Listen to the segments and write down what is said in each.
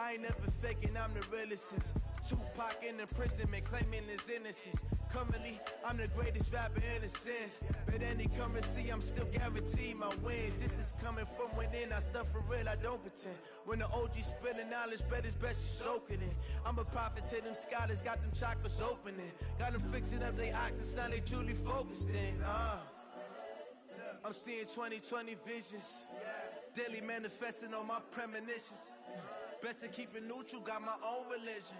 I ain't never faking, I'm the realest since Tupac in imprisonment, claiming his innocence. Currently, I'm the greatest rapper in a sense. But any currency, I'm still guaranteed my wins. This is coming from within, I stuff for real, I don't pretend. When the OG spilling knowledge, bet it's best you soak it in. I'm a prophet to them scholars, got them chakras opening. Got them fixing up they octaves, now they truly focused in. I'm seeing 2020 visions. Daily manifesting on my premonitions. Best to keep it neutral, got my own religion.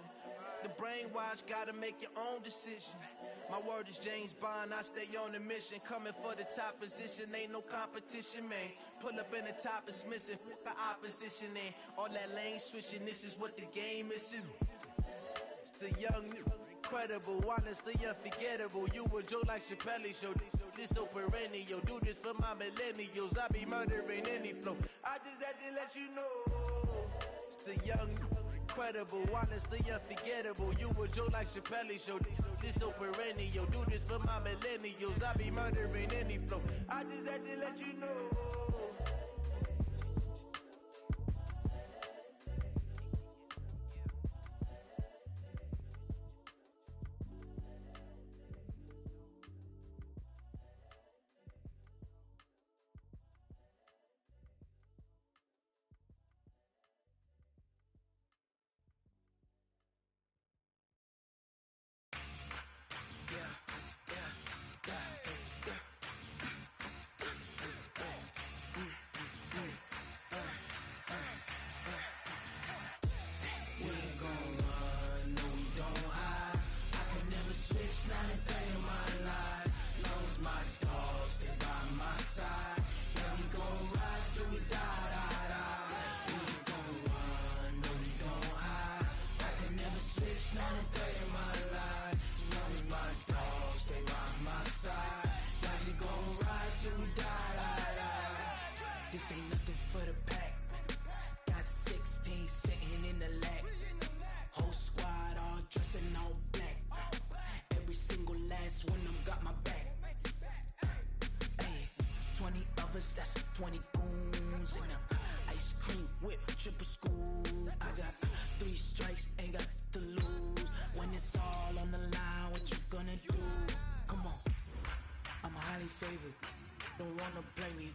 The brainwash, gotta make your own decision. My word is James Bond, I stay on the mission. Coming for the top position, ain't no competition, man. Pull up in the top, it's missing, the opposition ain't. All that lane switching, this is what the game missing. It's the young, incredible, honestly unforgettable. You a Joe like Chappelle show. This so perennial, do this for my millennials. I be murdering any flow. I just had to let you know. It's the young, incredible, honestly unforgettable. You a Joe like Chappelle show. This so perennial, do this for my millennials. I be murdering any flow. I just had to let you know. This ain't nothing for the pack. Got 16 sitting in the lap. Whole squad all dressing all black. Every single last one of them got my back. Hey, 20 of us, that's 20 goons in them. Ice cream whip, triple school. I got 3 strikes, ain't got to lose. When it's all on the line, what you gonna do? Come on, I'm highly favored. Don't wanna play me,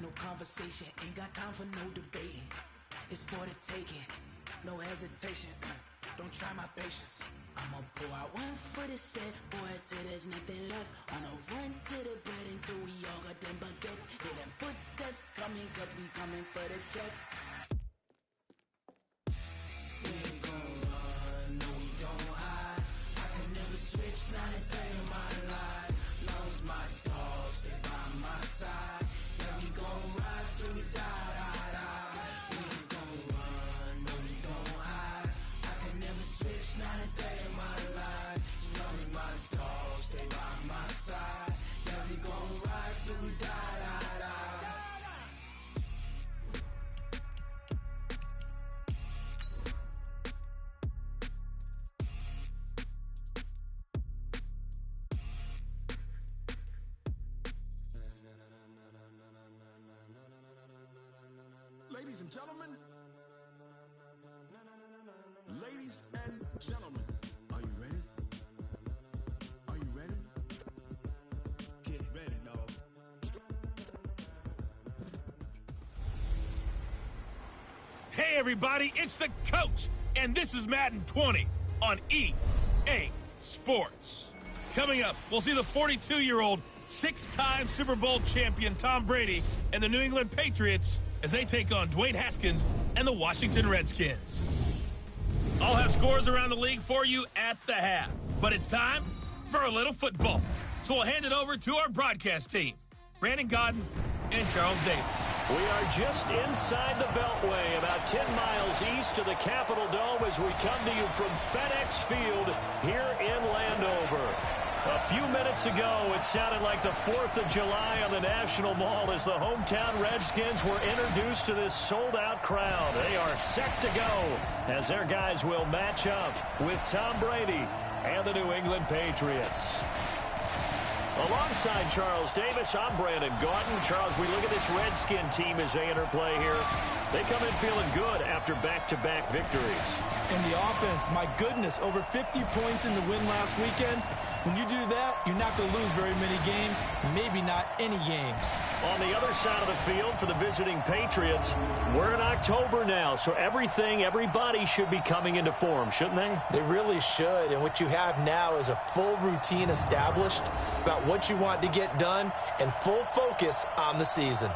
no conversation, ain't got time for no debating. It's for the taking, no hesitation. Don't try my patience. I'ma pour out one for the set, boy, till there's nothing left. On a run to the bed until we all got them baguettes. Hear them footsteps coming, cause we coming for the check. We ain't gon' run, no we don't hide. I can never switch, not a day in my life. Long as my dogs, they by my side. Yeah, we gon' ride till we die, die, die. We ain't gon' run, no we don't hide. I can never switch, not a day in my life. As long as my dogs, they by my side. Yeah, we gon' ride till we die, die, die. Ladies and gentlemen, ladies and gentlemen, are you ready? Are you ready? Get ready, dog. Hey everybody, it's the coach, and this is Madden 20 on EA Sports. Coming up, we'll see the 42-year-old, 6-time Super Bowl champion Tom Brady and the New England Patriots as they take on Dwayne Haskins and the Washington Redskins. I'll have scores around the league for you at the half, but it's time for a little football. So we'll hand it over to our broadcast team, Brandon Godden and Charles Davis. We are just inside the Beltway, about 10 miles east of the Capitol Dome as we come to you from FedEx Field here in Landover. A few minutes ago, it sounded like the 4th of July on the National Mall as the hometown Redskins were introduced to this sold-out crowd. They are set to go as their guys will match up with Tom Brady and the New England Patriots. Alongside Charles Davis, I'm Brandon Gaudin. Charles, we look at this Redskin team as they interplay here. They come in feeling good after back-to-back victories. And the offense, my goodness, over 50 points in the win last weekend. When you do that, you're not going to lose very many games, maybe not any games. On the other side of the field for the visiting Patriots, we're in October now, so everybody should be coming into form, shouldn't they? They really should, and what you have now is a full routine established about what you want to get done and full focus on the season.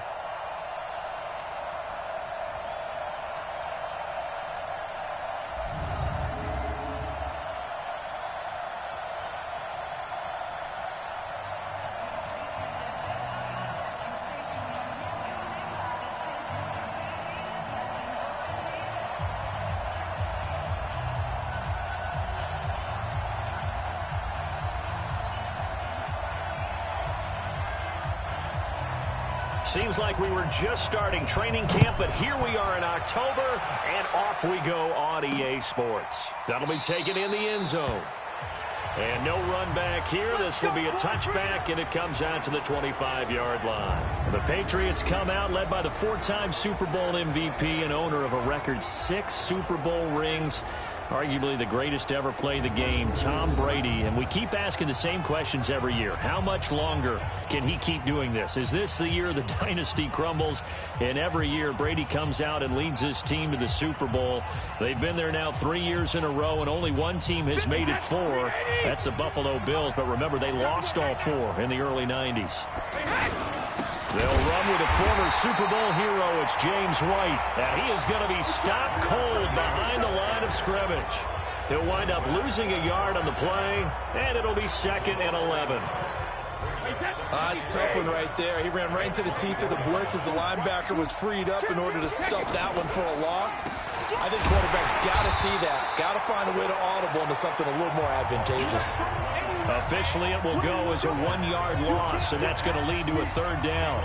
Seems like we were just starting training camp, but here we are in October, and off we go on EA Sports. That'll be taken in the end zone. And no run back here. This will be a touchback, and it comes out to the 25-yard line. The Patriots come out led by the four-time Super Bowl MVP and owner of a record 6 Super Bowl rings. Arguably the greatest to ever play the game, Tom Brady. And we keep asking the same questions every year. How much longer can he keep doing this? Is this the year the dynasty crumbles? And every year, Brady comes out and leads his team to the Super Bowl. They've been there now 3 years in a row, and only one team has made it 4. That's the Buffalo Bills. But remember, they lost all 4 in the early 90s. They'll run with a former Super Bowl hero. It's James White. And he is going to be stopped cold behind the line of scrimmage. He'll wind up losing a yard on the play, and it'll be 2nd and 11. That's a tough one right there. He ran right into the teeth of the blitz as the linebacker was freed up in order to stuff that one for a loss. I think quarterbacks got to see that. Got to find a way to audible into something a little more advantageous. Officially, it will go as a 1-yard loss, and that's going to lead to a 3rd down.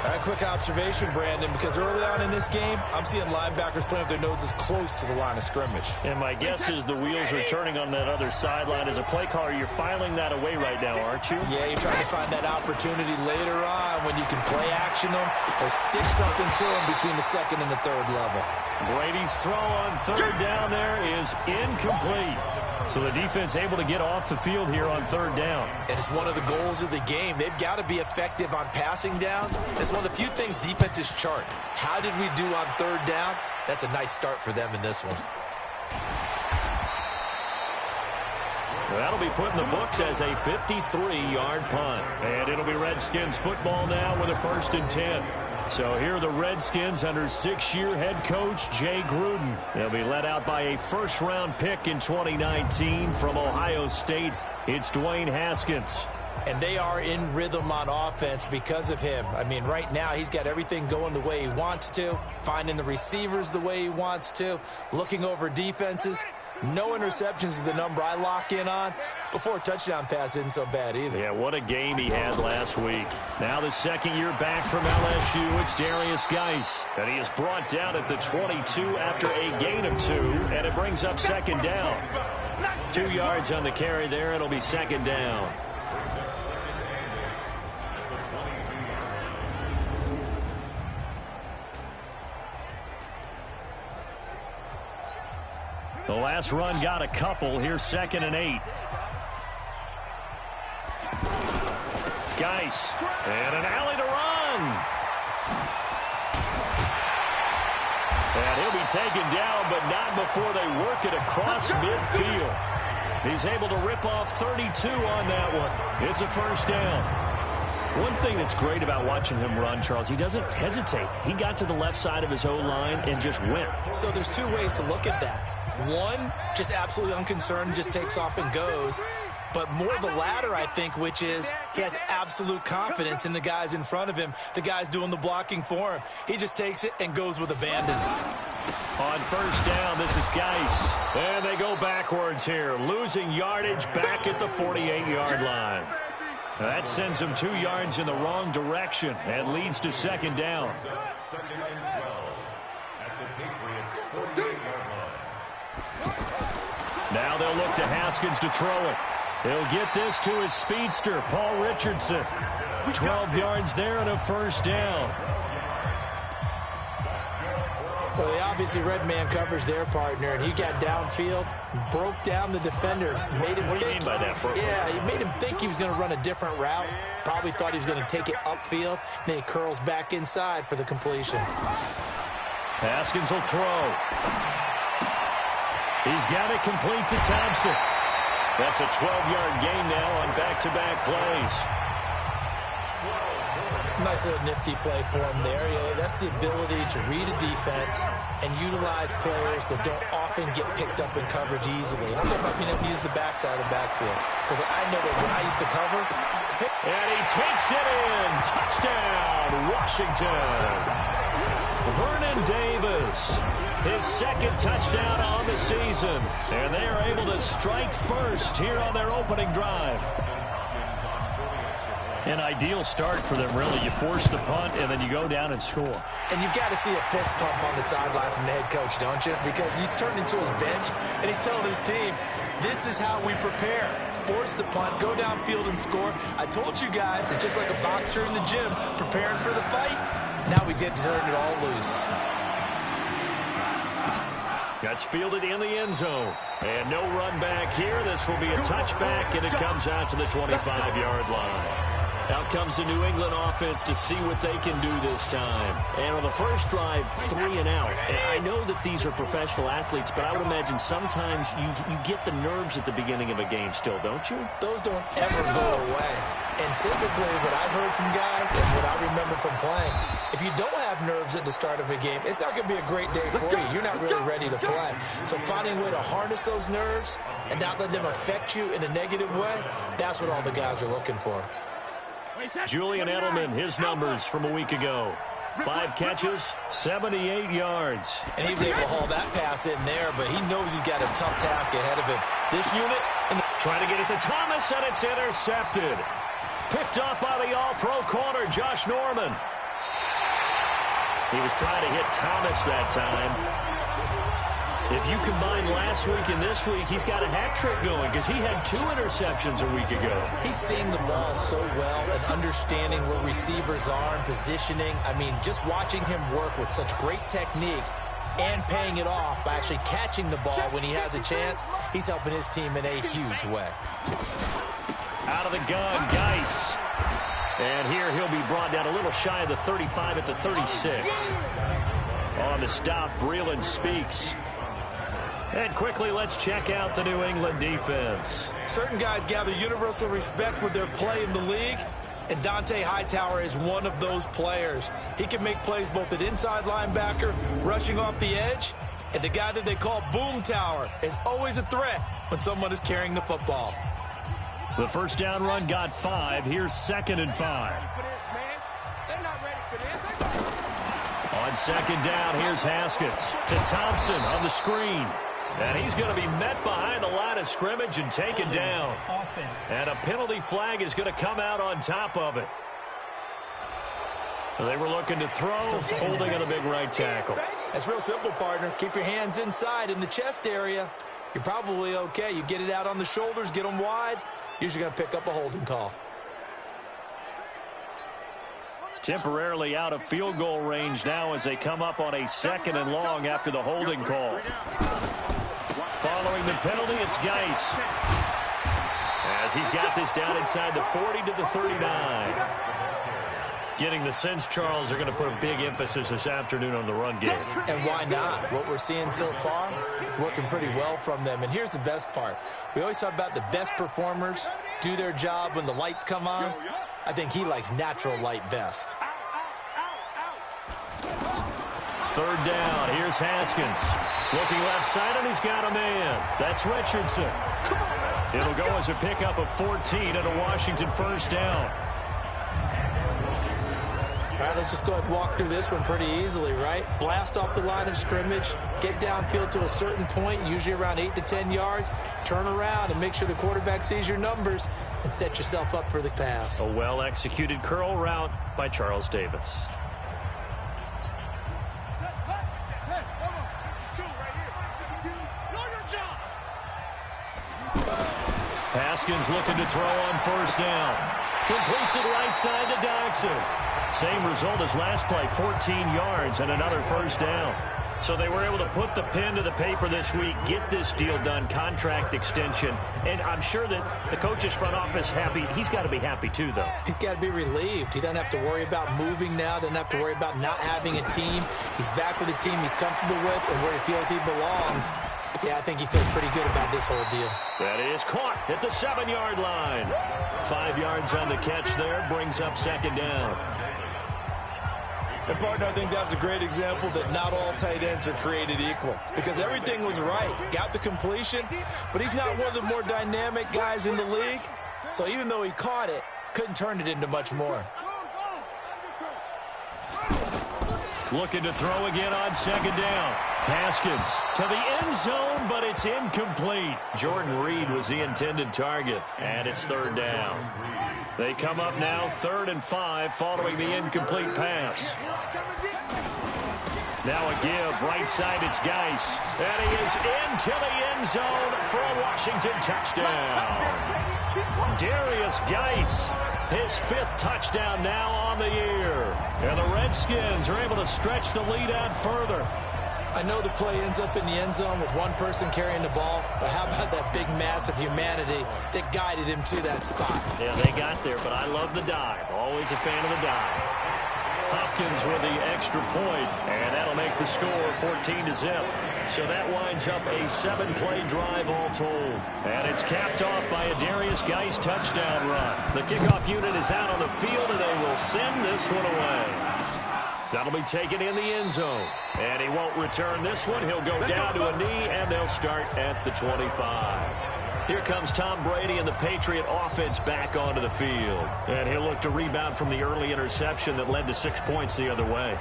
A quick observation, Brandon, because early on in this game, I'm seeing linebackers playing with their noses close to the line of scrimmage. And my guess is the wheels are turning on that other sideline. As a play caller, you're filing that away right now, aren't you? Yeah, you're trying to find that opportunity later on when you can play action them or stick something to them between the 2nd and the 3rd level. Brady's throw on 3rd down there is incomplete. So the defense able to get off the field here on 3rd down. And it's one of the goals of the game. They've got to be effective on passing downs. It's one of the few things defenses chart. How did we do on 3rd down? That's a nice start for them in this one. Well, that'll be put in the books as a 53-yard punt. And it'll be Redskins football now with a 1st and 10. So here are the Redskins under 6-year head coach Jay Gruden. They'll be led out by a first-round pick in 2019 from Ohio State. It's Dwayne Haskins. And they are in rhythm on offense because of him. I mean, right now he's got everything going the way he wants to, finding the receivers the way he wants to, looking over defenses. No interceptions is the number I lock in on. Before a touchdown pass isn't so bad either. Yeah, what a game he had last week. Now the 2nd year back from LSU, it's Darius Geis. And he is brought down at the 22 after a gain of 2, and it brings up 2nd down. 2 yards on the carry there, it'll be 2nd down. The last run got a couple. Here's 2nd and 8. Geis, and an alley to run. And he'll be taken down, but not before they work it across midfield. He's able to rip off 32 on that one. It's a 1st down. One thing that's great about watching him run, Charles, he doesn't hesitate. He got to the left side of his O-line and just went. So there's 2 ways to look at that. One, just absolutely unconcerned, just takes off and goes. But more the latter, I think, which is he has absolute confidence in the guys in front of him, the guys doing the blocking for him. He just takes it and goes with abandon. On 1st down, this is Geis. And they go backwards here, losing yardage back at the 48-yard line. That sends them 2 yards in the wrong direction and leads to 2nd down. Now they'll look to Haskins to throw it. He'll get this to his speedster, Paul Richardson. 12 yards there and a 1st down. Well, they obviously read man coverage their partner, and he got downfield, broke down the defender, made him What do you mean by that, bro? Yeah, he made him think he was going to run a different route. Probably thought he was going to take it upfield. Then he curls back inside for the completion. Haskins will throw. He's got it complete to Thompson. That's a 12-yard gain now on back-to-back plays. Nice little nifty play for him there. Yeah, that's the ability to read a defense and utilize players that don't often get picked up in coverage easily. And I'm talking about being able to use the backside of the backfield. Because I know that when I used to cover... And he takes it in. Touchdown, Washington. Vernon Davis, his second touchdown on the season. And they are able to strike first here on their opening drive. An ideal start for them, really. You force the punt, and then you go down and score. And you've got to see a fist pump on the sideline from the head coach, don't you? Because he's turned into his bench, and he's telling his team, this is how we prepare. Force the punt, go downfield and score. I told you guys, it's just like a boxer in the gym preparing for the fight. Now we get to turn it all loose. That's fielded in the end zone. And no run back here. This will be a touchback, and it comes out to the 25-yard line. Out comes the New England offense to see what they can do this time. And on the first drive, 3 and out. And I know that these are professional athletes, but I would imagine sometimes you get the nerves at the beginning of a game still, don't you? Those don't ever go away. And typically what I've heard from guys and what I remember from playing, if you don't have nerves at the start of a game, it's not going to be a great day for you. You're not really ready to play. So finding a way to harness those nerves and not let them affect you in a negative way, that's what all the guys are looking for. Julian Edelman, his numbers from a week ago. 5 catches, 78 yards. And he was able to haul that pass in there, but he knows he's got a tough task ahead of him. This unit... Trying to get it to Thomas, and it's intercepted. Picked up by the all-pro corner, Josh Norman. He was trying to hit Thomas that time. If you combine last week and this week, he's got a hat trick going because he had 2 interceptions a week ago. He's seeing the ball so well and understanding where receivers are and positioning. I mean, just watching him work with such great technique and paying it off by actually catching the ball when he has a chance, he's helping his team in a huge way. Out of the gun, Geis. And here he'll be brought down a little shy of the 35 at the 36. On the stop, Breeland Speaks. And quickly, let's check out the New England defense. Certain guys gather universal respect with their play in the league, and Dante Hightower is one of those players. He can make plays both at inside linebacker, rushing off the edge, and the guy that they call Boom Tower is always a threat when someone is carrying the football. The first down run got 5. Here's 2nd and 5. On second down, here's Haskins to Thompson on the screen. And he's going to be met behind the line of scrimmage and taken down. And a penalty flag is going to come out on top of it. They were looking to throw, holding on the big right tackle. That's real simple, partner. Keep your hands inside in the chest area. You're probably okay. You get it out on the shoulders, get them wide. Usually going to pick up a holding call. Temporarily out of field goal range now as they come up on a 2nd and long after the holding call. Following the penalty, it's Geis. As he's got this down inside the 40 to the 39. Getting the sense, Charles, they're going to put a big emphasis this afternoon on the run game. And why not? What we're seeing so far is working pretty well from them. And here's the best part. We always talk about the best performers do their job when the lights come on. I think he likes natural light best. 3rd down. Here's Haskins. Looking left side, and he's got a man. That's Richardson. It'll go as a pickup of 14 and a Washington first down. All right, let's just go ahead and walk through this one pretty easily, right? Blast off the line of scrimmage, get downfield to a certain point, usually around 8 to 10 yards, turn around and make sure the quarterback sees your numbers and set yourself up for the pass. A well-executed curl route by Charles Davis. Haskins looking to throw on first down. Completes it right side to Doxson. Same result as last play, 14 yards and another first down. So they were able to put the pen to the paper this week, get this deal done, contract extension. And I'm sure that the coach's front office happy. He's got to be happy too, though. He's got to be relieved. He doesn't have to worry about moving now, doesn't have to worry about not having a team. He's back with a team he's comfortable with and where he feels he belongs. Yeah, I think he feels pretty good about this whole deal. That is caught at the 7-yard line. 5 yards on the catch there, brings up second down. And, partner, I think that was a great example that not all tight ends are created equal because everything was right. Got the completion, but he's not one of the more dynamic guys in the league. So even though he caught it, couldn't turn it into much more. Looking to throw again on second down. Haskins to the end zone, but it's incomplete. Jordan Reed was the intended target, and it's third down. They come up now 3rd and 5 following the incomplete pass. Now a give, right side, it's Geis. And he is into the end zone for a Washington touchdown. Darius Geis, his 5th touchdown now on the year. And the Redskins are able to stretch the lead out further. I know the play ends up in the end zone with one person carrying the ball, but how about that big mass of humanity that guided him to that spot? Yeah, they got there, but I love the dive. Always a fan of the dive. Hopkins with the extra point, and that'll make the score 14-0. So that winds up a 7-play drive all told. And it's capped off by a Darius Geis touchdown run. The kickoff unit is out on the field, and they will send this one away. That'll be taken in the end zone. And he won't return this one. He'll go down to a knee, and they'll start at the 25. Here comes Tom Brady and the Patriot offense back onto the field. And he'll look to rebound from the early interception that led to 6 points the other way.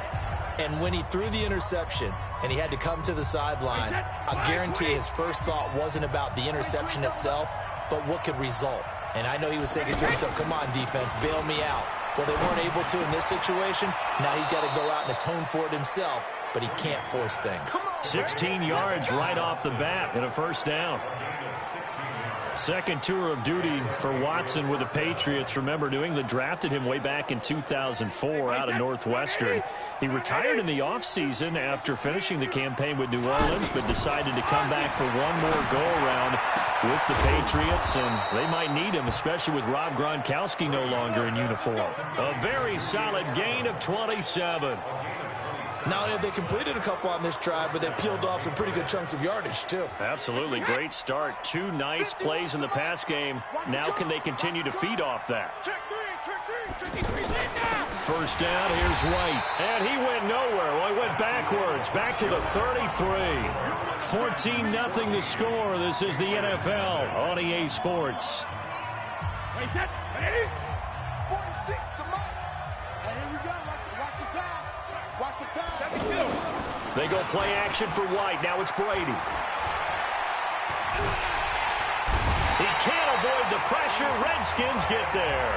And when he threw the interception and he had to come to the sideline, I guarantee his first thought wasn't about the interception itself, but what could result. And I know he was thinking to himself, come on, defense, bail me out. Well, they weren't able to in this situation. Now he's got to go out and atone for it himself, but he can't force things. 16 yards right off the bat and a first down. Second tour of duty for Watson with the Patriots. Remember, New England drafted him way back in 2004 out of Northwestern. He retired in the offseason after finishing the campaign with New Orleans, but decided to come back for one more go-around with the Patriots, and they might need him, especially with Rob Gronkowski no longer in uniform. A very solid gain of 27. Not only have they completed a couple on this drive, but they peeled off some pretty good chunks of yardage, too. Absolutely. Great start. 2 nice plays in the pass game. Now can they continue to feed off that? First down, here's White. And he went nowhere. Well, he went backwards. Back to the 33. 14-0 the score. This is the NFL on EA Sports. Wait, set, ready? 46 to Mike. And here we go. Watch the pass. Watch the pass. 72. They go play action for White. Now it's Brady. He can't avoid the pressure. Redskins get there.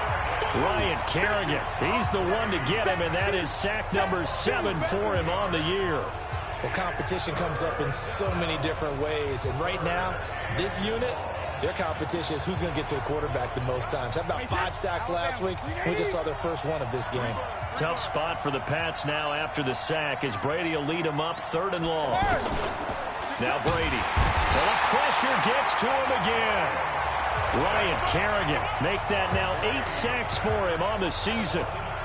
Ryan Kerrigan, he's the one to get him, and that is sack number 7 for him on the year. Well, competition comes up in so many different ways, and right now, this unit, their competition is who's going to get to the quarterback the most times. How about 5 sacks last week? We just saw their first one of this game. Tough spot for the Pats now after the sack as Brady will lead them up 3rd and long. Now Brady. Well, the pressure gets to him again. Ryan Kerrigan make that now 8 sacks for him on the season.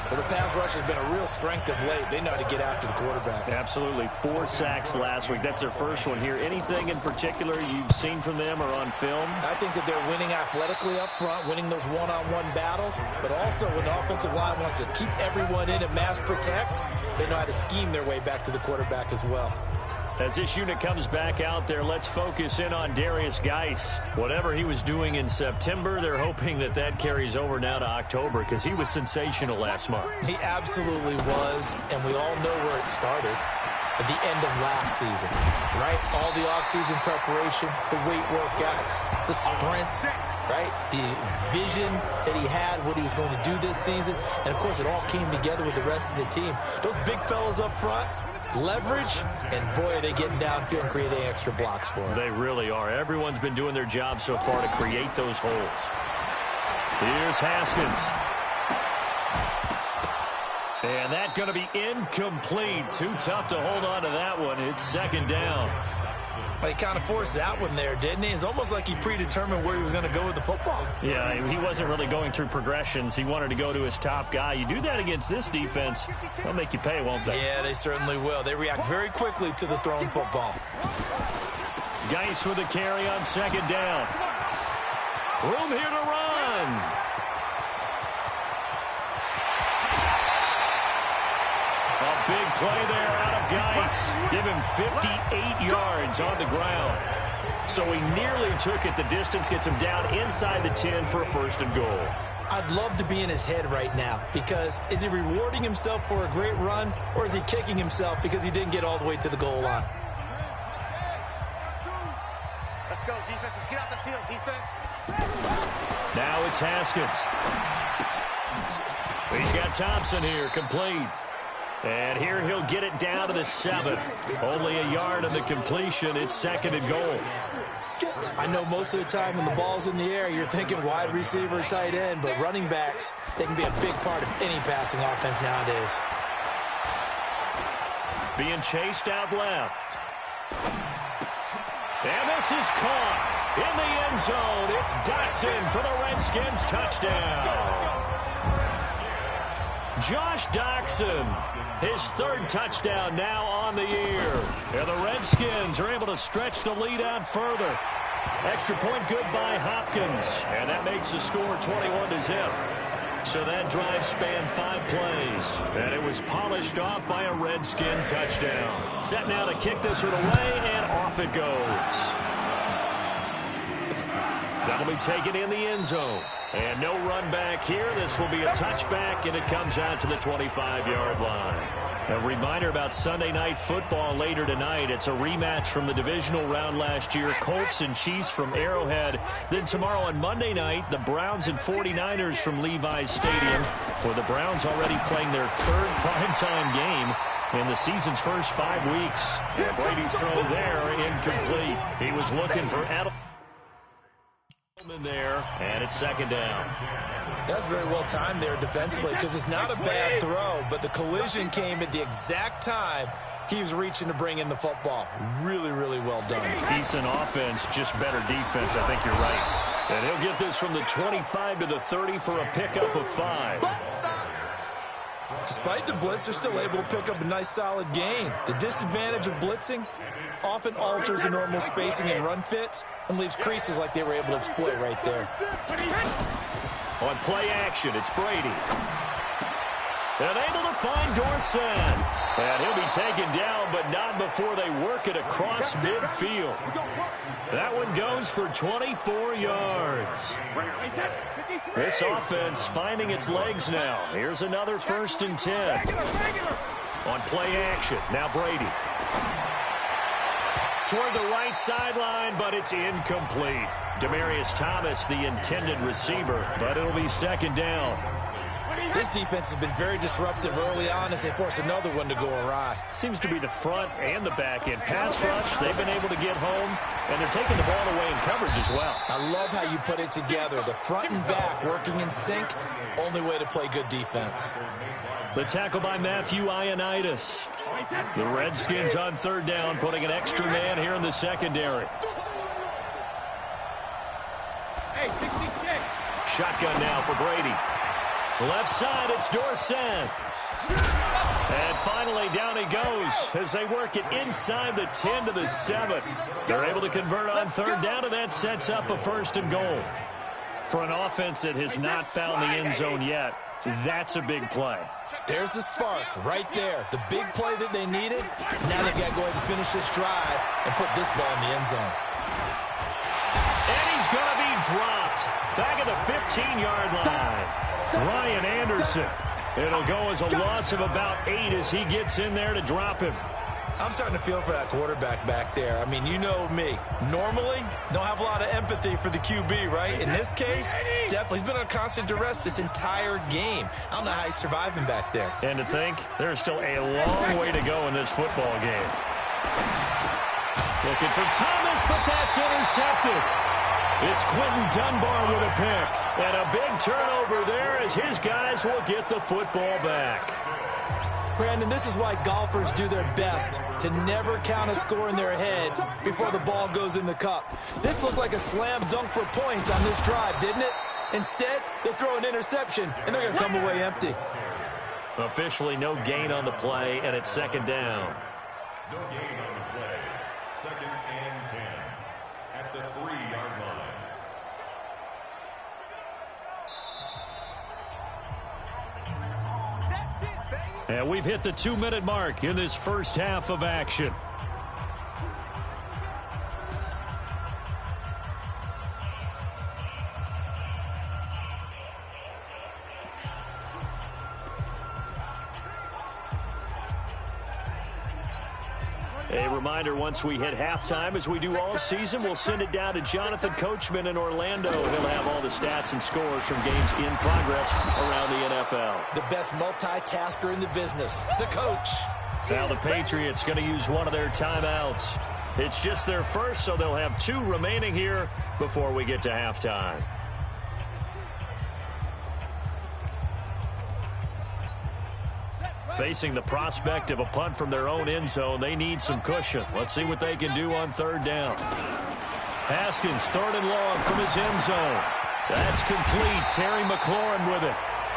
Well, the pass rush has been a real strength of late. They know how to get after the quarterback. Absolutely. 4 sacks last week. That's their first one here. Anything in particular you've seen from them or on film? I think that they're winning athletically up front, winning those one-on-one battles, but also when the offensive line wants to keep everyone in and mass protect, they know how to scheme their way back to the quarterback as well. As this unit comes back out there, let's focus in on Darius Geis. Whatever he was doing in September, they're hoping that that carries over now to October because he was sensational last month. He absolutely was, and we all know where it started. At the end of last season, right? All the offseason preparation, the weight workouts, the sprints, right? The vision that he had, what he was going to do this season, and of course it all came together with the rest of the team. Those big fellas up front, leverage, and boy, are they getting downfield and creating extra blocks for him. They really are. Everyone's been doing their job so far to create those holes. Here's Haskins. And that's going to be incomplete. Too tough to hold on to that one. It's second down. Well, he kind of forced that one there, didn't he? It's almost like he predetermined where he was going to go with the football. Yeah, he wasn't really going through progressions. He wanted to go to his top guy. You do that against this defense, they'll make you pay, won't they? Yeah, they certainly will. They react very quickly to the thrown football. Geis with the carry on second down. Room here to run. A big play there out of Geis. Give him 58 yards on the ground. So he nearly took it the distance, gets him down inside the 10 for a first and goal. I'd love to be in his head right now because is he rewarding himself for a great run or is he kicking himself because he didn't get all the way to the goal line? Let's go, defense. Let's get out the field, defense. Now it's Haskins. He's got Thompson here, complete. And here he'll get it down to the 7. Only a yard on the completion. It's second and goal. I know most of the time when the ball's in the air, you're thinking wide receiver, tight end, but running backs, they can be a big part of any passing offense nowadays. Being chased out left. And this is caught in the end zone. It's Dotson for the Redskins touchdown. Josh Doctson, his third touchdown now on the year. And the Redskins are able to stretch the lead out further. Extra point good by Hopkins. And that makes the score 21-0. So that drive spanned 5 plays. And it was polished off by a Redskin touchdown. Set now to kick this one away, and off it goes. That'll be taken in the end zone. And no run back here. This will be a touchback, and it comes out to the 25-yard line. A reminder about Sunday Night Football later tonight. It's a rematch from the divisional round last year. Colts and Chiefs from Arrowhead. Then tomorrow on Monday night, the Browns and 49ers from Levi's Stadium. For the Browns already playing their third primetime game in the season's first 5 weeks. And Brady's throw there incomplete. He was looking for Edelman there, and it's second down. That's very well timed there defensively because it's not a bad throw, but the collision came at the exact time he was reaching to bring in the football. Really, really well done. Decent offense, just better defense. I think you're right. And he'll get this from the 25 to the 30 for a pickup of 5. Despite the blitz, they're still able to pick up a nice solid gain. The disadvantage of blitzing often alters the normal spacing and run fits and leaves creases like they were able to exploit right there. On play action, it's Brady. And able to find Dorsett. And he'll be taken down, but not before they work it across midfield. That one goes for 24 yards. This offense finding its legs now. Here's another 1st and 10. On play action, now Brady. Toward the right sideline, but it's incomplete. Demaryius Thomas, the intended receiver, but it'll be second down. This defense has been very disruptive early on as they force another one to go awry. Seems to be the front and the back end. Pass rush, they've been able to get home, and they're taking the ball away in coverage as well. I love how you put it together. The front and back working in sync, only way to play good defense. The tackle by Matthew Ioannidis. The Redskins on third down, putting an extra man here in the secondary. Shotgun now for Brady. Left side, it's Dorsett. And finally, down he goes as they work it inside the 10 to the 7. They're able to convert on third down, and that sets up a 1st and goal. For an offense that has not found the end zone yet, that's a big play. There's the spark right there. The big play that they needed. Now they've got to go ahead and finish this drive and put this ball in the end zone. And he's going to be dropped back at the 15-yard line. Ryan Anderson. It'll go as a loss of about 8 as he gets in there to drop him. I'm starting to feel for that quarterback back there. I mean, you know me. Normally, don't have a lot of empathy for the QB, right? In this case, definitely. He's been on constant duress this entire game. I don't know how he's surviving back there. And to think, there's still a long way to go in this football game. Looking for Thomas, but that's intercepted. It's Quentin Dunbar with a pick. And a big turnover there as his guys will get the football back. Brandon, this is why golfers do their best to never count a score in their head before the ball goes in the cup. This looked like a slam dunk for points on this drive, didn't it? Instead, they throw an interception, and they're going to come away empty. Officially no gain on the play, and it's second down. No gain on the play. 2nd and 10 at the 3-yard line. And we've hit the 2-minute mark in this first half of action. A reminder, once we hit halftime, as we do all season, we'll send it down to Jonathan Coachman in Orlando. He'll have all the stats and scores from games in progress around the NFL. The best multitasker in the business, the coach. Now the Patriots going to use one of their timeouts. It's just their first, so they'll have 2 remaining here before we get to halftime. Facing the prospect of a punt from their own end zone, they need some cushion. Let's see what they can do on 3rd down. Haskins, 3rd and long from his end zone. That's complete. Terry McLaurin with it.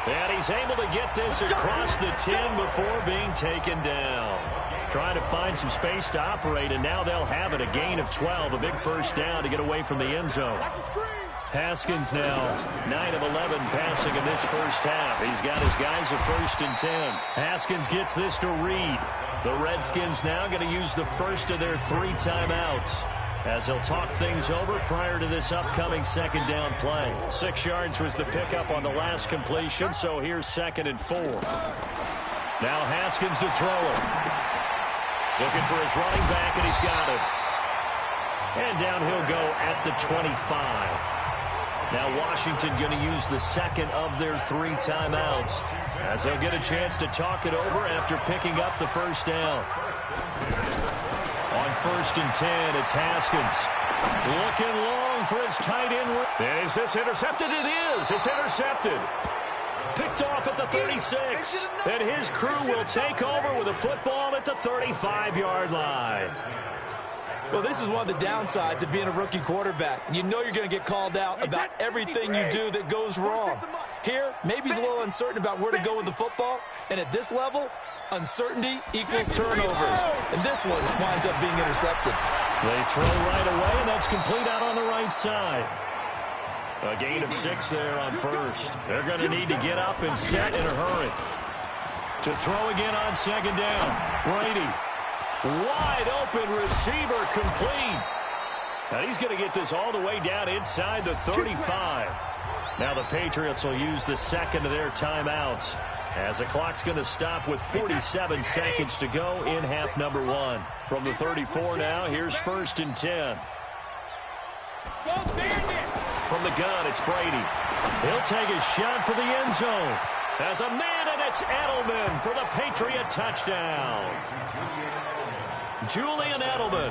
And he's able to get this across the 10 before being taken down. Trying to find some space to operate, and now they'll have it. A gain of 12, a big first down to get away from the end zone. Haskins now 9 of 11 passing in this first half. He's got his guys a 1st and 10. Haskins gets this to Reed. The Redskins now going to use the first of their 3 timeouts as they'll talk things over prior to this upcoming 2nd down play. 6 yards was the pickup on the last completion, so here's 2nd and 4. Now Haskins to throw it. Looking for his running back, and he's got it. And down he'll go at the 25. Now Washington going to use the 2nd of their 3 timeouts as they'll get a chance to talk it over after picking up the first down. On 1st and 10, it's Haskins. Looking long for his tight end. And is this intercepted? It is. It's intercepted. Picked off at the 36. And his crew will take over with a football at the 35-yard line. Well, this is one of the downsides of being a rookie quarterback. You know you're going to get called out about everything you do that goes wrong. Here, maybe he's a little uncertain about where to go with the football. And at this level, uncertainty equals turnovers. And this one winds up being intercepted. They throw right away, and that's complete out on the right side. A gain of 6 there on 1st. They're going to need to get up and set in a hurry. To throw again on 2nd down. Brady. Wide open receiver complete. And he's going to get this all the way down inside the 35. Now the Patriots will use the 2nd of their timeouts as the clock's going to stop with 47 seconds to go in half number 1. From the 34 now, here's 1st and 10. From the gun, it's Brady. He'll take a shot for the end zone. As a man, and it's Edelman for the Patriot touchdown. Julian Edelman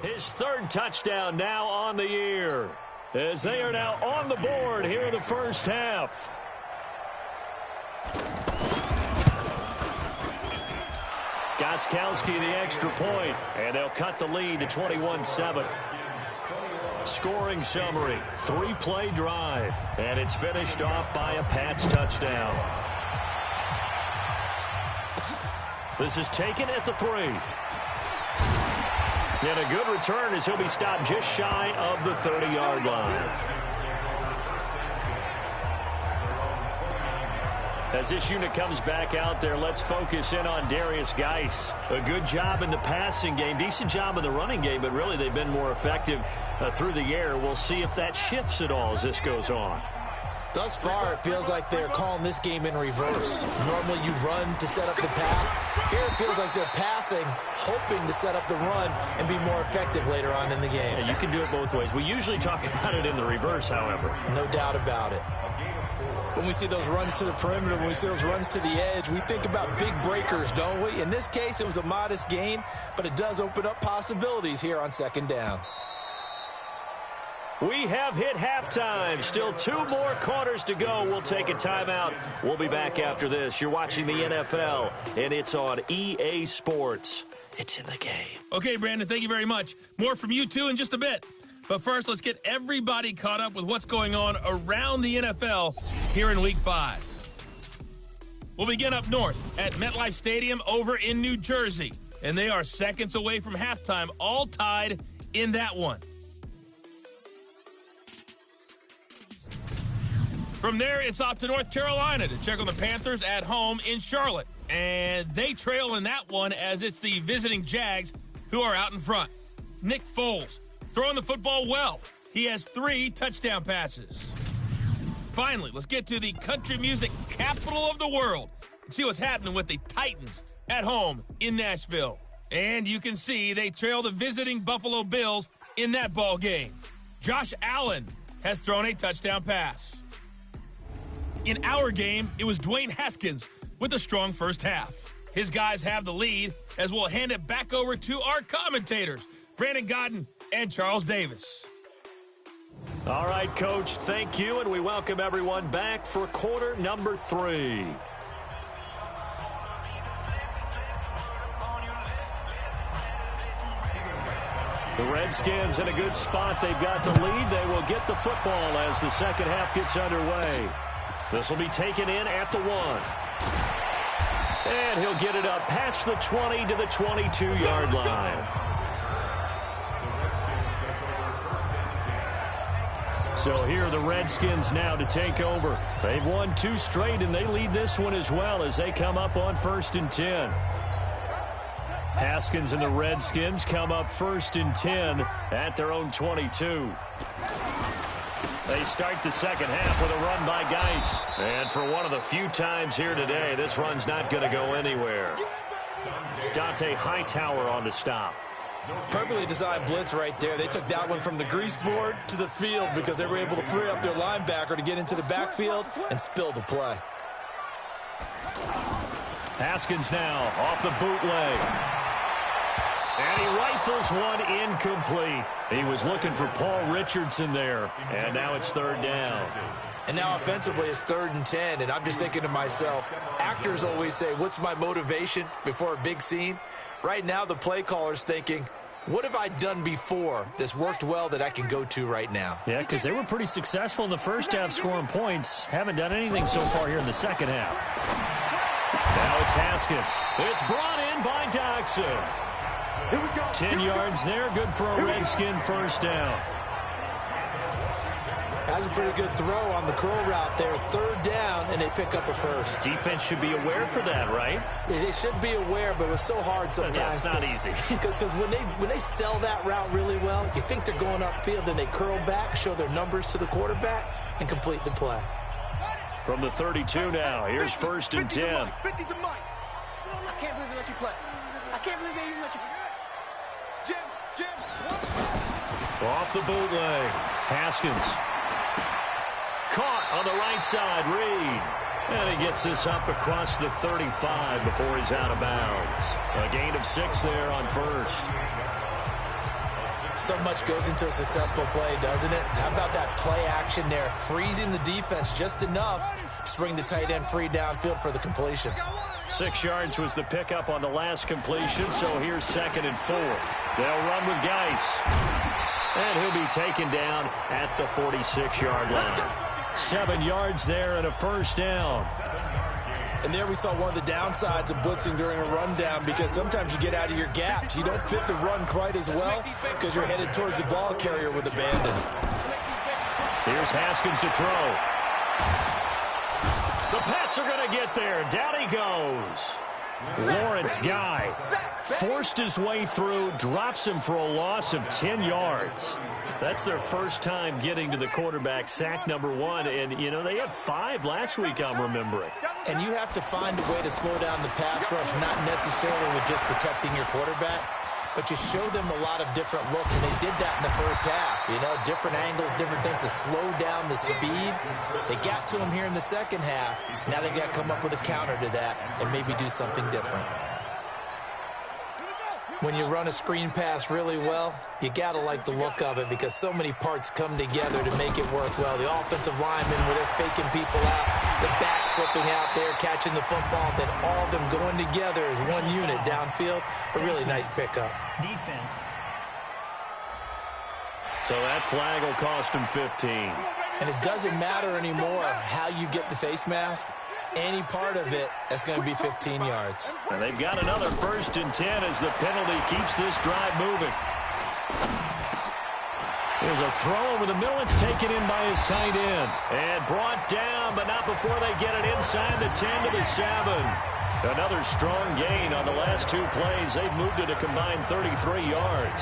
His third touchdown now on the year, as they are now on the board here in the first half. Gostkowski the extra point, and they'll cut the lead to 21-7. Scoring summary, 3-play drive, and it's finished off by a Pats touchdown. This is taken at the 3. And a good return as he'll be stopped just shy of the 30-yard line. As this unit comes back out there, let's focus in on Darius Geis. A good job in the passing game, decent job in the running game, but really they've been more effective through the air. We'll see if that shifts at all as this goes on. Thus far, it feels like they're calling this game in reverse. Normally you run to set up the pass. Here it feels like they're passing, hoping to set up the run and be more effective later on in the game. Yeah, you can do it both ways. We usually talk about it in the reverse, however. No doubt about it. When we see those runs to the perimeter, when we see those runs to the edge, we think about big breakers, don't we? In this case, it was a modest gain, but it does open up possibilities here on second down. We have hit halftime. Still 2 more quarters to go. We'll take a timeout. We'll be back after this. You're watching the NFL, and it's on EA Sports. It's in the game. Okay, Brandon, thank you very much. More from you, too, in just a bit. But first, let's get everybody caught up with what's going on around the NFL here in Week 5. We'll begin up north at MetLife Stadium over in New Jersey. And they are seconds away from halftime, all tied in that one. From there, it's off to North Carolina to check on the Panthers at home in Charlotte. And they trail in that one as it's the visiting Jags who are out in front. Nick Foles throwing the football well. He has 3 touchdown passes. Finally, let's get to the country music capital of the world and see what's happening with the Titans at home in Nashville. And you can see they trail the visiting Buffalo Bills in that ball game. Josh Allen has thrown a touchdown pass. In our game, it was Dwayne Haskins with a strong first half. His guys have the lead as we'll hand it back over to our commentators, Brandon Godden and Charles Davis. All right, Coach, thank you, and we welcome everyone back for quarter number 3. The Redskins in a good spot. They've got the lead. They will get the football as the second half gets underway. This will be taken in at the 1. And he'll get it up past the 20 to the 22-yard line. So here are the Redskins now to take over. They've won 2 straight, and they lead this one as well as they come up on 1st and 10. Haskins and the Redskins come up 1st and 10 at their own 22. They start the second half with a run by Geis. And for one of the few times here today, this run's not going to go anywhere. Dante Hightower on the stop. Perfectly designed blitz right there. They took that one from the grease board to the field because they were able to free up their linebacker to get into the backfield and spill the play. Haskins now off the bootleg. And he rifles one incomplete. He was looking for Paul Richardson there. And now it's 3rd down. And now offensively it's 3rd and 10. And I'm just thinking to myself, actors always say, what's my motivation before a big scene? Right now the play caller's thinking, what have I done before that's worked well that I can go to right now? Yeah, because they were pretty successful in the first half scoring points. Haven't done anything so far here in the second half. Now it's Haskins. It's brought in by Doxson. 10 yards there, good for a Redskin first down. That's a pretty good throw on the curl route there. 3rd down, and they pick up a first. Defense should be aware for that, right? They should be aware, but it's so hard sometimes. Yeah, it's not easy. Because when they sell that route really well, you think they're going upfield, then they curl back, show their numbers to the quarterback, and complete the play. From the 32 now, here's 1st and 10. I can't believe they let you play. I can't believe they even let you play. Jim. Off the bootleg. Haskins. Caught on the right side, Reed. And he gets this up across the 35 before he's out of bounds. A gain of 6 there on 1st. So much goes into a successful play, doesn't it? How about that play action there, freezing the defense just enough to bring the tight end free downfield for the completion. 6 yards was the pickup on the last completion, so here's 2nd and 4. They'll run with Geis. And he'll be taken down at the 46-yard line. 7 yards there and a first down. And there we saw one of the downsides of blitzing during a rundown, because sometimes you get out of your gaps. You don't fit the run quite as well because you're headed towards the ball carrier with abandon. Here's Haskins to throw. The Pats are going to get there. Down he goes. Lawrence Guy forced his way through, drops him for a loss of 10 yards. That's their first time getting to the quarterback, sack number 1. And, you know, they had 5 last week, I'm remembering. And you have to find a way to slow down the pass rush, not necessarily with just protecting your quarterback, but you show them a lot of different looks, and they did that in the first half. You know, different angles, different things to slow down the speed. They got to him here in the second half. Now they've got to come up with a counter to that and maybe do something different. When you run a screen pass really well, you got to like the look of it because so many parts come together to make it work well. The offensive linemen, where they're faking people out, the back slipping out there, catching the football, then all of them going together as one unit downfield. A really nice pickup. Defense. So that flag will cost him 15. And it doesn't matter anymore how you get the face mask. Any part of it, that's going to be 15 yards. And they've got another 1st and 10 as the penalty keeps this drive moving. There's a throw over the middle. It's taken in by his tight end. And brought down, but not before they get it inside the 10 to the 7. Another strong gain on the last 2 plays. They've moved it a combined 33 yards.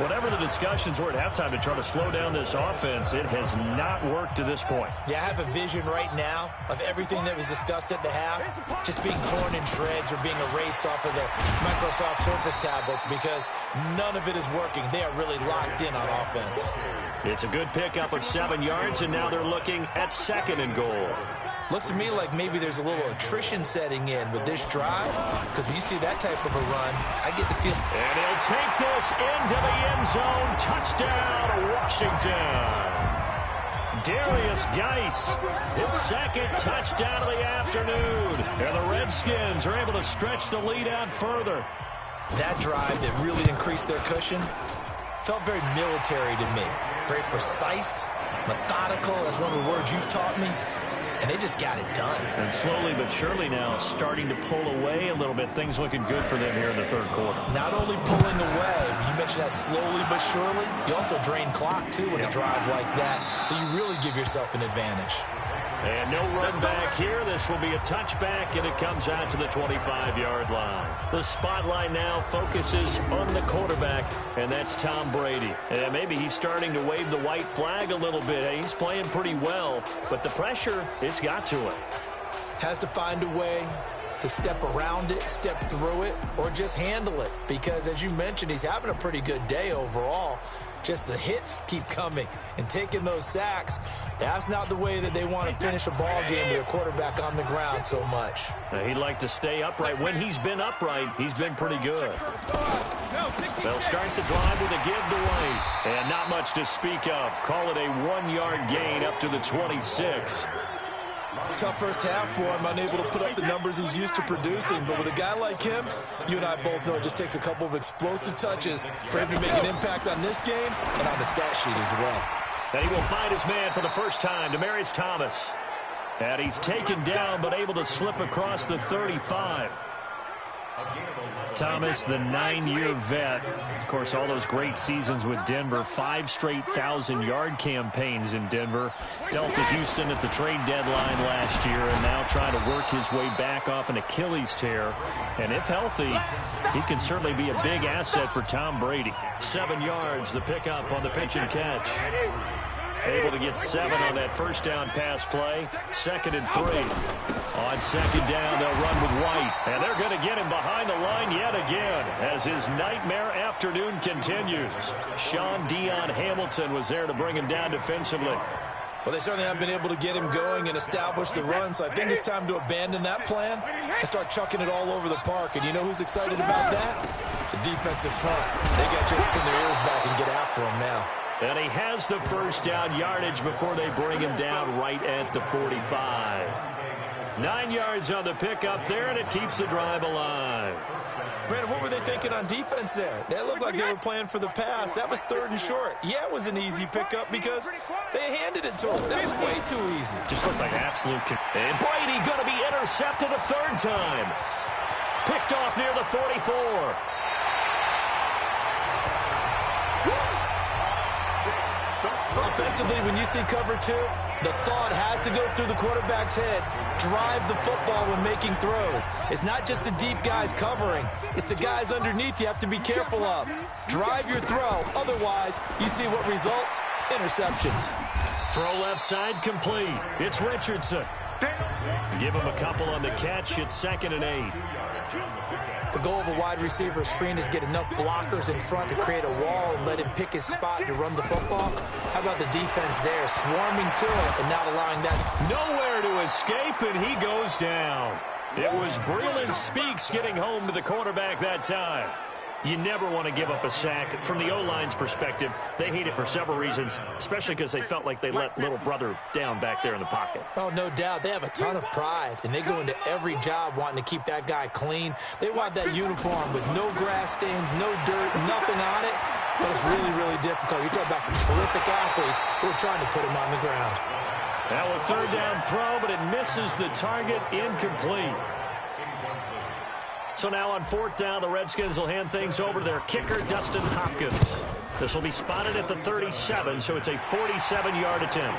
Whatever the discussions were at halftime to try to slow down this offense, it has not worked to this point. Yeah, I have a vision right now of everything that was discussed at the half just being torn in shreds or being erased off of the Microsoft Surface tablets because none of it is working. They are really locked in on offense. It's a good pickup of 7 yards, and now they're looking at 2nd and goal. Looks to me like maybe there's a little attrition setting in with this drive, because when you see that type of a run, I get the feel. And he'll take this into the end zone. Touchdown, Washington. Darius Geis, his 2nd touchdown of the afternoon. And the Redskins are able to stretch the lead out further. That drive that really increased their cushion felt very military to me. Very precise, methodical. That's one of the words you've taught me. And they just got it done. And slowly but surely now starting to pull away a little bit. Things looking good for them here in the 3rd quarter. Not only pulling away, but you mentioned that slowly but surely. You also drain clock, too, with a drive like that. So you really give yourself an advantage. And no run back here. This will be a touchback, and it comes out to the 25-yard line. The spotlight now focuses on the quarterback, and that's Tom Brady. And maybe he's starting to wave the white flag a little bit. He's playing pretty well, but the pressure, it's got to him. Has to find a way to step around it, step through it, or just handle it. Because, as you mentioned, he's having a pretty good day overall. Just the hits keep coming and taking those sacks. That's not the way that they want to finish a ball game with a quarterback on the ground so much. He'd like to stay upright. When he's been upright, he's been pretty good. They'll start the drive with a give to White. And not much to speak of. Call it a 1-yard gain up to the 26. Tough first half for him, unable to put up the numbers he's used to producing. But with a guy like him, you and I both know it just takes a couple of explosive touches for him to make an impact on this game and on the stat sheet as well. And he will find his man for the first time, Demaryius Thomas. And he's taken down but able to slip across the 35. Thomas, the 9-year vet. Of course, all those great seasons with Denver. 5 straight 1,000-yard campaigns in Denver. Dealt to Houston at the trade deadline last year and now trying to work his way back off an Achilles tear. And if healthy, he can certainly be a big asset for Tom Brady. 7 yards, the pickup on the pitch and catch. Able to get 7 on that first down pass play. 2nd and 3. On 2nd down, they'll run with White. And they're going to get him behind the line yet again as his nightmare afternoon continues. Sean Dion Hamilton was there to bring him down defensively. Well, they certainly haven't been able to get him going and establish the run, so I think it's time to abandon that plan and start chucking it all over the park. And you know who's excited about that? The defensive front, they got just put their ears back and get after him now. And he has the first down yardage before they bring him down right at the 45. 9 yards on the pickup there, and it keeps the drive alive. Brandon, what were they thinking on defense there? That looked like they were playing for the pass. That was 3rd and short. Yeah, it was an easy pickup because they handed it to him. That was way too easy. Just looked like absolute... And Brady going to be intercepted a 3rd time. Picked off near the 44. Offensively, when you see cover 2, the thought has to go through the quarterback's head. Drive the football when making throws. It's not just the deep guys covering. It's the guys underneath you have to be careful of. Drive your throw. Otherwise, you see what results? Interceptions. Throw left side complete. It's Richardson. Give him a couple on the catch. It's 2nd and 8. The goal of a wide receiver screen is get enough blockers in front to create a wall and let him pick his spot to run the football. How about the defense there, swarming to it and not allowing that? Nowhere to escape, and he goes down. It was Breland Speaks getting home to the quarterback that time. You never want to give up a sack. From the O-line's perspective, they hate it for several reasons, especially because they felt like they let little brother down back there in the pocket. Oh, no doubt. They have a ton of pride, and they go into every job wanting to keep that guy clean. They want that uniform with no grass stains, no dirt, nothing on it. But it's really, really difficult. You're talking about some terrific athletes who are trying to put him on the ground. Now a 3rd down throw, but it misses the target, incomplete. So now on 4th down, the Redskins will hand things over to their kicker, Dustin Hopkins. This will be spotted at the 37, so it's a 47-yard attempt.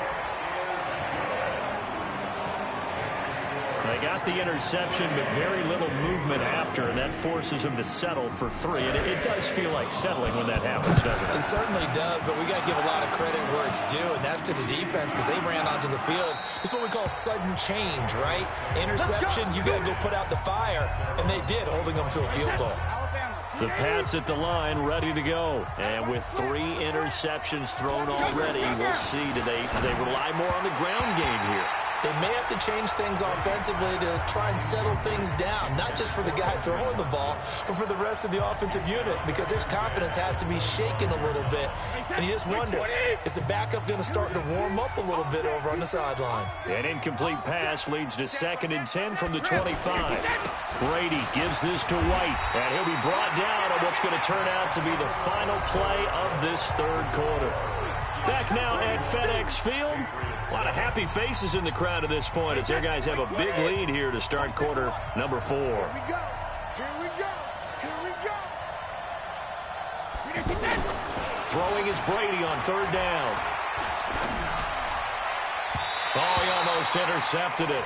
They got the interception, but very little movement after, and that forces them to settle for 3. And it does feel like settling when that happens, doesn't it? It certainly does, but we got to give a lot of credit where it's due, and that's to the defense because they ran onto the field. It's what we call sudden change, right? Interception, you got to go put out the fire, and they did, holding them to a field goal. The Pats at the line, ready to go. And with 3 interceptions thrown already, we'll see, do they rely more on the ground game here? They may have to change things offensively to try and settle things down, not just for the guy throwing the ball, but for the rest of the offensive unit, because his confidence has to be shaken a little bit. And you just wonder, is the backup going to start to warm up a little bit over on the sideline? An incomplete pass leads to 2nd and 10 from the 25. Brady gives this to White, and he'll be brought down on what's going to turn out to be the final play of this 3rd quarter. Back now at FedEx Field. A lot of happy faces in the crowd at this point as their guys have a big lead here to start quarter number 4. Here we go. Throwing is Brady on 3rd down. Oh, he almost intercepted it.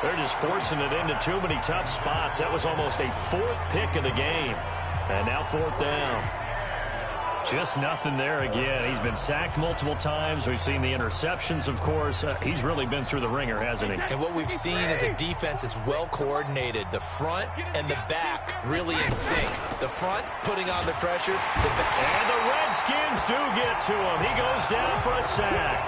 They're just forcing it into too many tough spots. That was almost a 4th pick of the game. And now 4th down. Just nothing there again. He's been sacked multiple times. We've seen the interceptions, of course. He's really been through the ringer, hasn't he? And what we've seen is a defense that's well coordinated. The front and the back really in sync. The front putting on the pressure. And the Redskins do get to him. He goes down for a sack.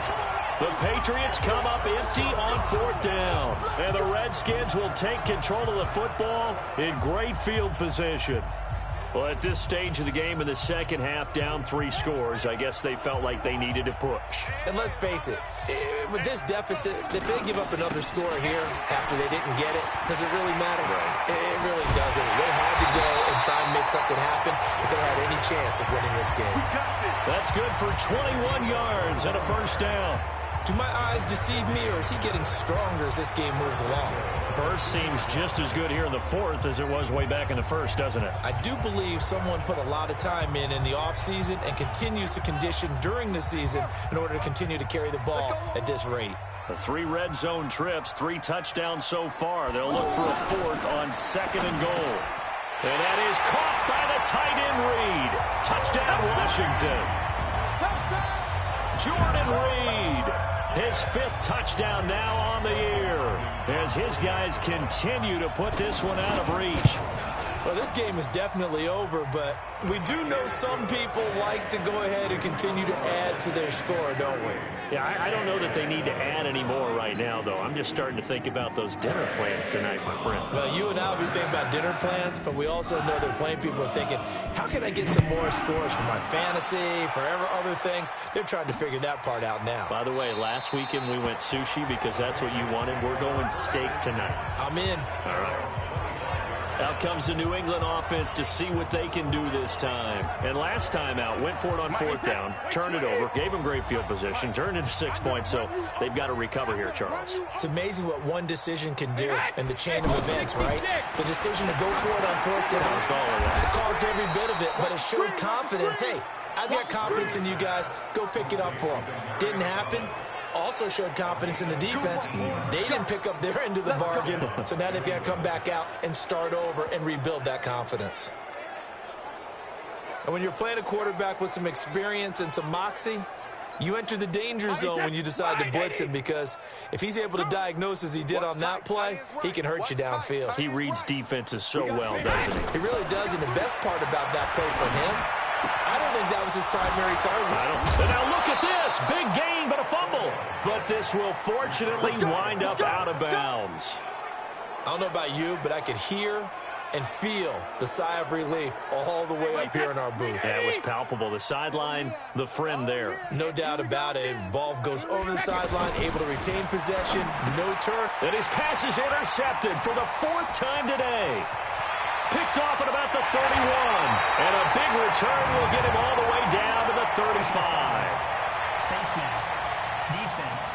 The Patriots come up empty on 4th down. And the Redskins will take control of the football in great field position. Well, at this stage of the game in the second half, down 3 scores, I guess they felt like they needed to push. And let's face it, with this deficit, if they give up another score here after they didn't get it, does it really matter? Right. It really doesn't. They had to go and try and make something happen if they had any chance of winning this game. That's good for 21 yards and a 1st down. Do my eyes deceive me, or is he getting stronger as this game moves along? Burst seems just as good here in the 4th as it was way back in the 1st, doesn't it? I do believe someone put a lot of time in the offseason and continues to condition during the season in order to continue to carry the ball at this rate. The 3 red zone trips, 3 touchdowns so far. They'll look for a 4th on 2nd and goal. And that is caught by the tight end Reed. Touchdown, Washington. Jordan Reed. His 5th touchdown now on the year as his guys continue to put this one out of reach. Well, this game is definitely over, but we do know some people like to go ahead and continue to add to their score, don't we? Yeah, I don't know that they need to add any more right now, though. I'm just starting to think about those dinner plans tonight, my friend. Well, you and I will be thinking about dinner plans, but we also know that plenty of people are thinking, how can I get some more scores for my fantasy, for other things? They're trying to figure that part out now. By the way, last weekend we went sushi because that's what you wanted. We're going steak tonight. I'm in. All right. Out comes the New England offense to see what they can do this time. And last time out, went for it on 4th down, turned it over, gave them great field position, turned into 6 points, so they've got to recover here, Charles. It's amazing what one decision can do in the chain of events, right? The decision to go for it on 4th down. It caused every bit of it, but it showed confidence. Hey, I've got confidence in you guys. Go pick it up for them. Didn't happen. Also showed confidence in the defense. They didn't pick up their end of the bargain, so now they've got to come back out and start over and rebuild that confidence. And when you're playing a quarterback with some experience and some moxie, you enter the danger zone when you decide to blitz him, because if he's able to diagnose as he did on that play, he can hurt you downfield. He reads defenses so well, doesn't he? He really does, and the best part about that play from him, I don't think that was his primary target. And now look at this. Big gain, but a fumble. But this will fortunately wind up out of bounds. I don't know about you, but I could hear and feel the sigh of relief all the way up here in our booth. That was palpable. The sideline, the friend there. No doubt about it. Ball goes over the sideline, able to retain possession, no turn. And his pass is intercepted for the 4th time today. Picked off at about the 31. And a big return will get him all the way down to the 35. Face mask. Defense.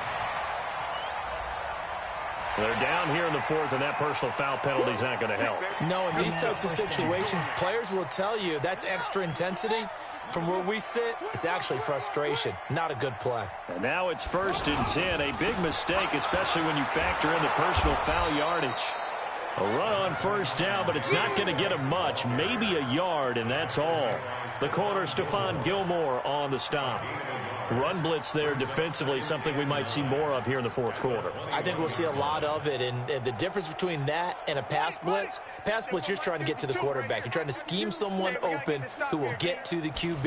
They're down here in the 4th, and that personal foul penalty is not going to help. No, in these types of situations, players will tell you that's extra intensity. From where we sit, it's actually frustration. Not a good play. And now it's 1st and 10. A big mistake, especially when you factor in the personal foul yardage. A run on 1st down, but it's not going to get him much. Maybe a yard, and that's all. The corner, Stephon Gilmore on the stop. Run blitz there defensively, something we might see more of here in the 4th quarter. I think we'll see a lot of it, and the difference between that and a pass blitz, you're just trying to get to the quarterback. You're trying to scheme someone open who will get to the QB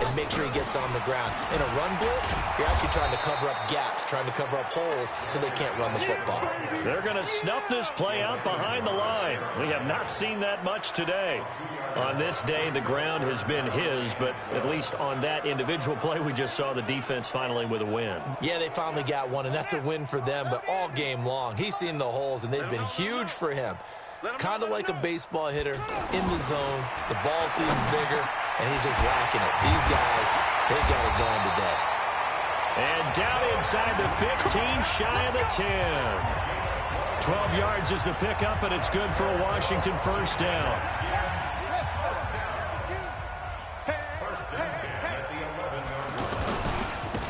and make sure he gets on the ground. In a run blitz, you're actually trying to cover up gaps, trying to cover up holes so they can't run the football. They're going to snuff this play out behind the line. We have not seen that much today. On this day, the ground has been his, but at least on that individual play, we just saw the defense finally with a win. Yeah, they finally got one, and that's a win for them, but all game long, he's seen the holes, and they've been huge for him. Kind of like a baseball hitter in the zone. The ball seems bigger, and he's just whacking it. These guys, they got it going today. And down inside the 15, shy of the 10. 12 yards is the pickup, and it's good for a Washington 1st down.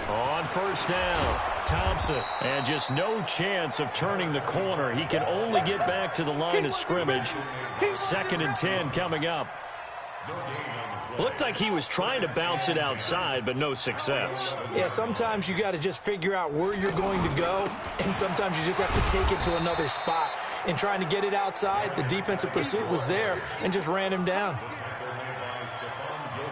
On 1st down, Thompson. And just no chance of turning the corner. He can only get back to the line of scrimmage. 2nd and 10 coming up. Looked like he was trying to bounce it outside, but no success. Yeah, sometimes you got to just figure out where you're going to go, and sometimes you just have to take it to another spot. In trying to get it outside, the defensive pursuit was there and just ran him down.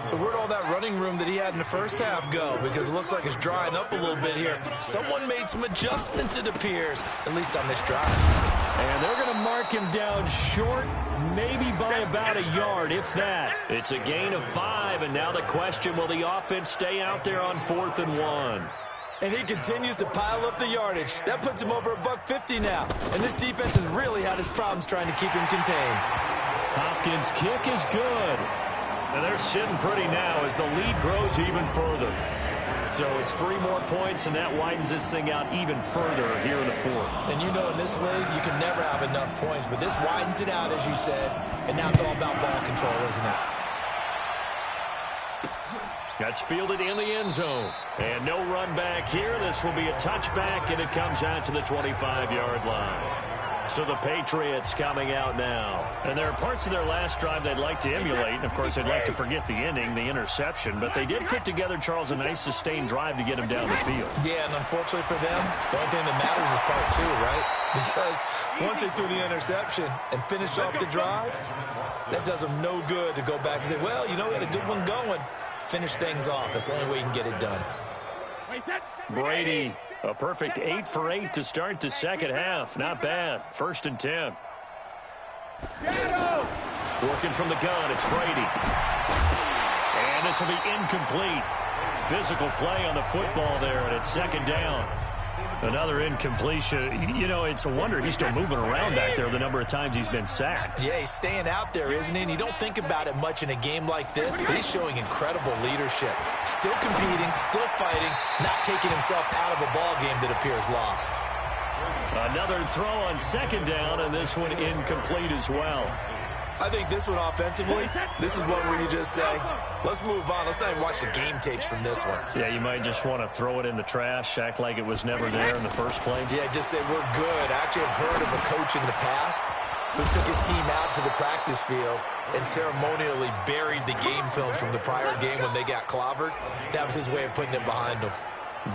So where'd all that running room that he had in the 1st half go? Because it looks like it's drying up a little bit here. Someone made some adjustments, it appears, at least on this drive. And they're going to mark him down short, maybe by about a yard, if that. It's a gain of 5, and now the question, will the offense stay out there on 4th and 1? And he continues to pile up the yardage. That puts him over $150 now. And this defense has really had its problems trying to keep him contained. Hopkins' kick is good. And they're sitting pretty now as the lead grows even further. So it's 3 more points, and that widens this thing out even further here in the 4th. And you know in this league, you can never have enough points, but this widens it out, as you said, and now it's all about ball control, isn't it? That's fielded in the end zone. And no run back here. This will be a touchback, and it comes out to the 25-yard line. So the Patriots coming out now. And there are parts of their last drive they'd like to emulate. And, of course, they'd like to forget the ending, the interception. But they did put together, Charles, a nice sustained drive to get him down the field. Yeah, and unfortunately for them, the only thing that matters is part two, right? Because once they threw the interception and finished off the drive, that does them no good to go back and say, well, you know, we had a good one going. Finish things off. That's the only way you can get it done. Brady, a perfect 8 for 8 to start the second half. Not bad. 1st and 10. Working from the gun, it's Brady. And this will be incomplete. Physical play on the football there, and it's 2nd down. Another incompletion. You know, it's a wonder he's still moving around back there the number of times he's been sacked. Yeah, he's staying out there, isn't he? And you don't think about it much in a game like this, but he's showing incredible leadership. Still competing, still fighting, not taking himself out of a ball game that appears lost. Another throw on 2nd down, and this one incomplete as well. I think this one offensively, this is one where you just say, let's move on. Let's not even watch the game tapes from this one. Yeah, you might just want to throw it in the trash, act like it was never there in the first place. Yeah, just say we're good. I actually have heard of a coach in the past who took his team out to the practice field and ceremonially buried the game film from the prior game when they got clobbered. That was his way of putting it behind him.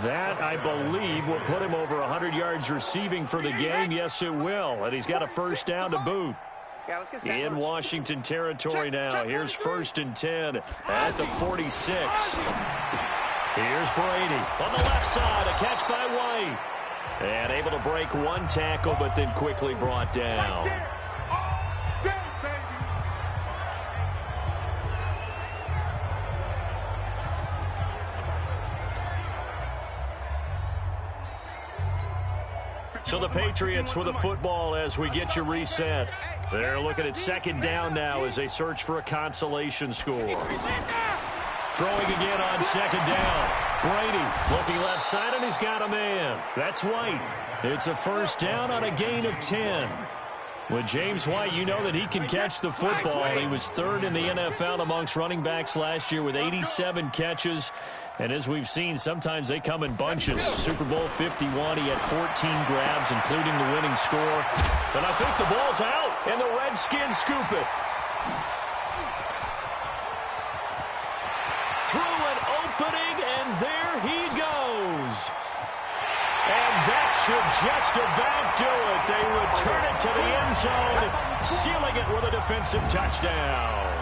That, I believe, will put him over 100 yards receiving for the game. Yes, it will. And he's got a 1st down to boot. Yeah, let's go In Washington territory now. Here's 1st and 10 at the 46. Here's Brady on the left side. A catch by White. And able to break one tackle, but then quickly brought down. So the Patriots with the football as we get you reset. They're looking at 2nd down now as they search for a consolation score. Throwing again on 2nd down. Brady looking left side, and he's got a man. That's White. It's a 1st down on a gain of 10. With James White, you know that he can catch the football. He was 3rd in the NFL amongst running backs last year with 87 catches. And as we've seen, sometimes they come in bunches. Super Bowl 51, he had 14 grabs, including the winning score. But I think the ball's out, and the Redskins scoop it. Through an opening, and there he goes. And that should just about do it. They return it to the end zone, sealing it with a defensive touchdown.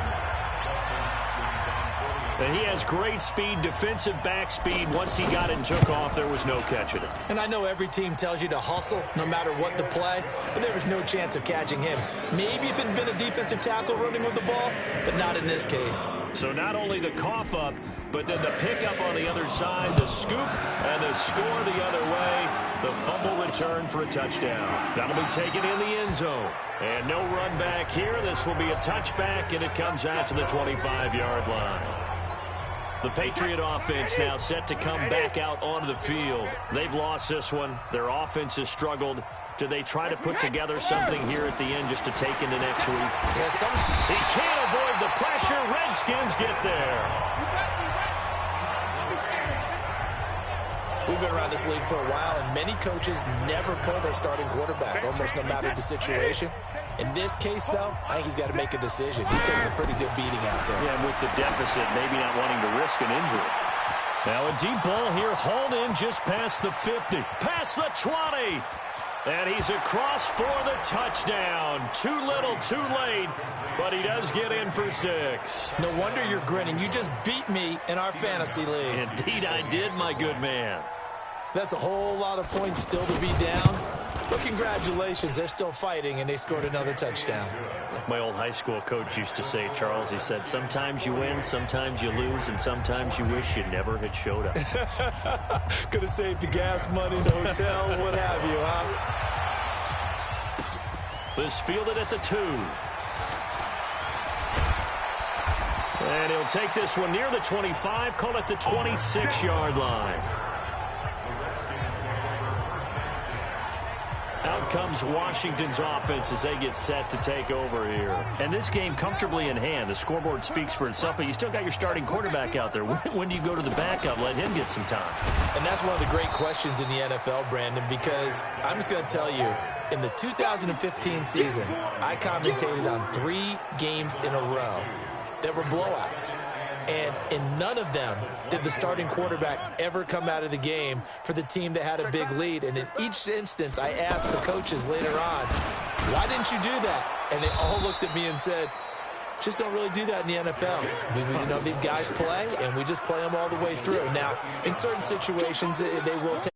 And he has great speed, defensive back speed. Once he got it and took off, there was no catching it. And I know every team tells you to hustle no matter what the play, but there was no chance of catching him. Maybe if it had been a defensive tackle running with the ball, but not in this case. So not only the cough up, but then the pickup on the other side, the scoop, and the score the other way. The fumble return for a touchdown. That'll be taken in the end zone. And no run back here. This will be a touchback, and it comes out to the 25-yard line. The Patriot offense now set to come back out onto the field. They've lost this one. Their offense has struggled. Do they try to put together something here at the end just to take into next week? Yes, he can't avoid the pressure. Redskins get there. We've been around this league for a while, and many coaches never pull their starting quarterback, almost no matter the situation. In this case, though, I think he's got to make a decision. He's taking a pretty good beating out there. Yeah, with the deficit, maybe not wanting to risk an injury. Now a deep ball here, hauled in just past the 50, past the 20. And he's across for the touchdown. Too little, too late, but he does get in for 6. No wonder you're grinning. You just beat me in our fantasy league. Indeed I did, my good man. That's a whole lot of points still to be down. But congratulations, they're still fighting, and they scored another touchdown. Like my old high school coach used to say, Charles, he said, sometimes you win, sometimes you lose, and sometimes you wish you never had showed up. Could have saved the gas money, the hotel, what have you, huh? This fielded at the 2. And he'll take this one near the 25, call it the 26-yard line. Out comes Washington's offense as they get set to take over here. And this game comfortably in hand. The scoreboard speaks for itself, but you still got your starting quarterback out there. When do you go to the backup, let him get some time? And that's one of the great questions in the NFL, Brandon, because I'm just going to tell you, In the 2015 season, I commentated on 3 games in a row that were blowouts. And in none of them did the starting quarterback ever come out of the game for the team that had a big lead. And in each instance, I asked the coaches later on, why didn't you do that? And they all looked at me and said, just don't really do that in the NFL. These guys play, and we just play them all the way through. Now, in certain situations, they will take